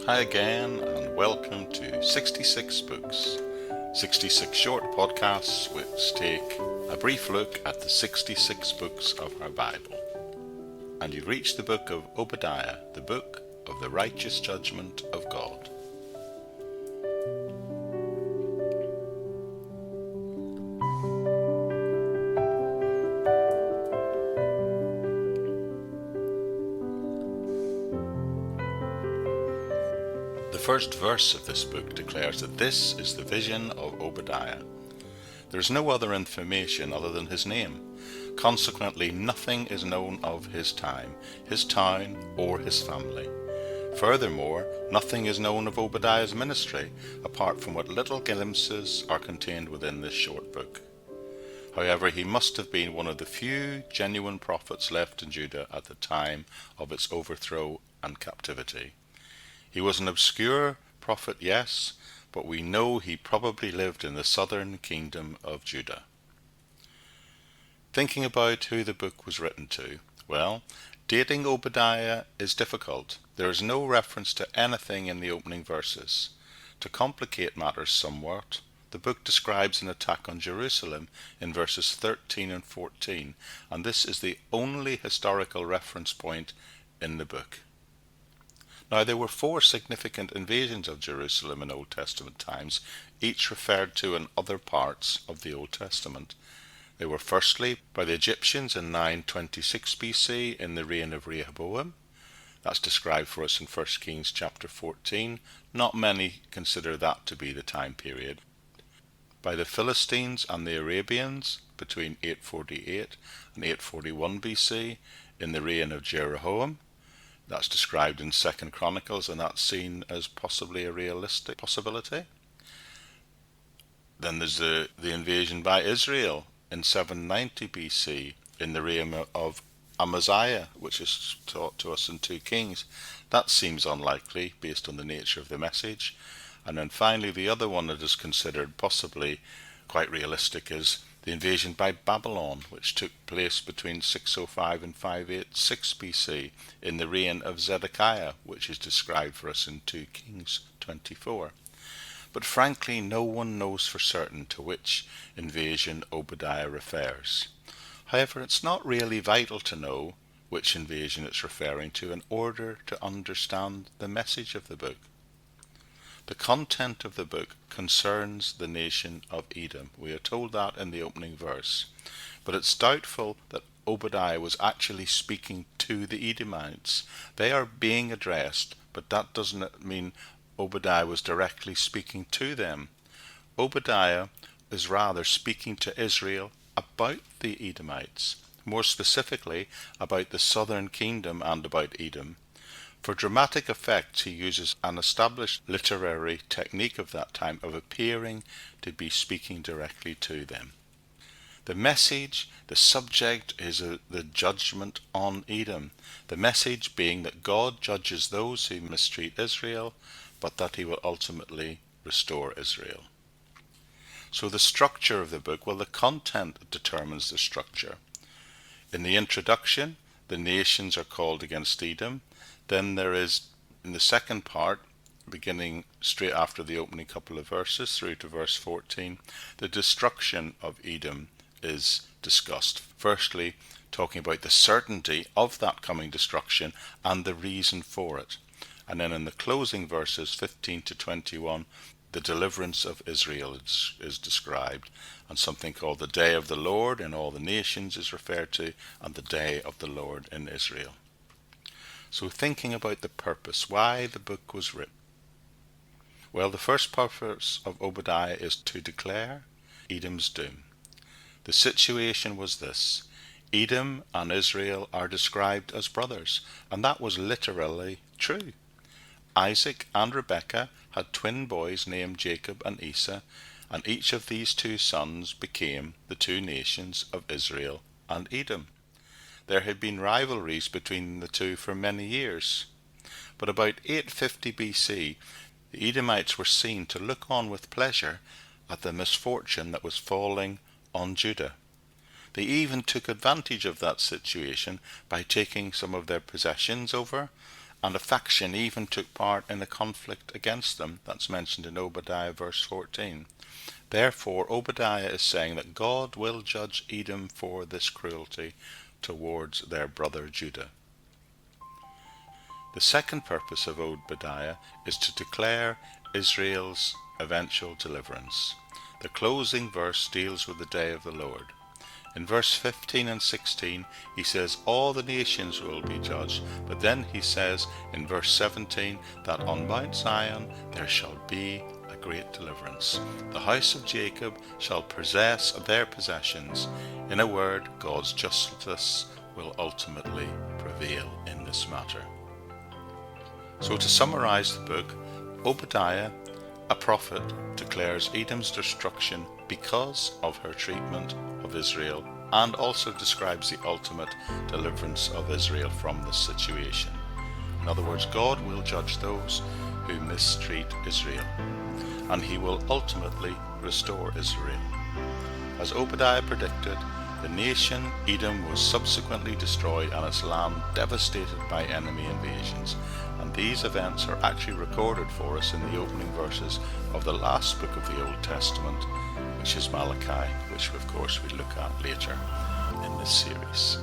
Hi again, and welcome to 66 Books, 66 short podcasts which take a brief look at the 66 books of our Bible. And you've reached the book of Obadiah, the book of the righteous judgment of God. The first verse of this book declares that this is the vision of Obadiah. There is no other information other than his name. Consequently, nothing is known of his time, his town, or his family. Furthermore, nothing is known of Obadiah's ministry, apart from what little glimpses are contained within this short book. However, he must have been one of the few genuine prophets left in Judah at the time of its overthrow and captivity. He was an obscure prophet, yes, but we know he probably lived in the southern kingdom of Judah. Thinking about who the book was written to, well, dating Obadiah is difficult. There is no reference to anything in the opening verses. To complicate matters somewhat, the book describes an attack on Jerusalem in verses 13 and 14, and this is the only historical reference point in the book. Now, there were 4 significant invasions of Jerusalem in Old Testament times, each referred to in other parts of the Old Testament. They were firstly by the Egyptians in 926 BC in the reign of Rehoboam. That's described for us in 1 Kings chapter 14. Not many consider that to be the time period. By the Philistines and the Arabians between 848 and 841 BC in the reign of Jeroboam. That's described in 2 Chronicles, and that's seen as possibly a realistic possibility. Then there's the invasion by Israel in 790 BC in the reign of Amaziah, which is taught to us in 2 Kings. That seems unlikely based on the nature of the message. And then finally, the other one that is considered possibly quite realistic is the invasion by Babylon, which took place between 605 and 586 BC in the reign of Zedekiah, which is described for us in 2 Kings 24. But frankly, no one knows for certain to which invasion Obadiah refers. However, it's not really vital to know which invasion it's referring to in order to understand the message of the book. The content of the book concerns the nation of Edom. We are told that in the opening verse. But it's doubtful that Obadiah was actually speaking to the Edomites. They are being addressed, but that doesn't mean Obadiah was directly speaking to them. Obadiah is rather speaking to Israel about the Edomites, more specifically about the southern kingdom and about Edom. For dramatic effect, he uses an established literary technique of that time of appearing to be speaking directly to them. The message, the subject, is the judgment on Edom. The message being that God judges those who mistreat Israel, but that he will ultimately restore Israel. So the structure of the book, well, the content determines the structure. In the introduction, the nations are called against Edom. Then there is, in the second part, beginning straight after the opening couple of verses through to verse 14, the destruction of Edom is discussed. Firstly, talking about the certainty of that coming destruction and the reason for it. And then in the closing verses 15 to 21, the deliverance of Israel is described, and something called the day of the Lord in all the nations is referred to, and the day of the Lord in Israel. So thinking about the purpose, why the book was written. Well, the first purpose of Obadiah is to declare Edom's doom. The situation was this: Edom and Israel are described as brothers, and that was literally true. Isaac and Rebekah had twin boys named Jacob and Esau, and each of these 2 sons became the 2 nations of Israel and Edom. There had been rivalries between the two for many years. But about 850 BC, the Edomites were seen to look on with pleasure at the misfortune that was falling on Judah. They even took advantage of that situation by taking some of their possessions over and a faction even took part in a conflict against them. That's mentioned in Obadiah verse 14. Therefore, Obadiah is saying that God will judge Edom for this cruelty towards their brother Judah. The second purpose of Obadiah is to declare Israel's eventual deliverance. The closing verse deals with the day of the Lord. In verse 15 and 16, he says all the nations will be judged, but then he says in verse 17 that on Mount Zion there shall be a great deliverance. The house of Jacob shall possess their possessions. In a word, God's justice will ultimately prevail in this matter. So to summarize the book, Obadiah, a prophet, declares Edom's destruction because of her treatment of Israel, and also describes the ultimate deliverance of Israel from this situation. In other words, God will judge those who mistreat Israel, and he will ultimately restore Israel. As Obadiah predicted, the nation Edom was subsequently destroyed and its land devastated by enemy invasions, and these events are actually recorded for us in the opening verses of the last book of the Old Testament, which is Malachi, which of course we look at later in this series.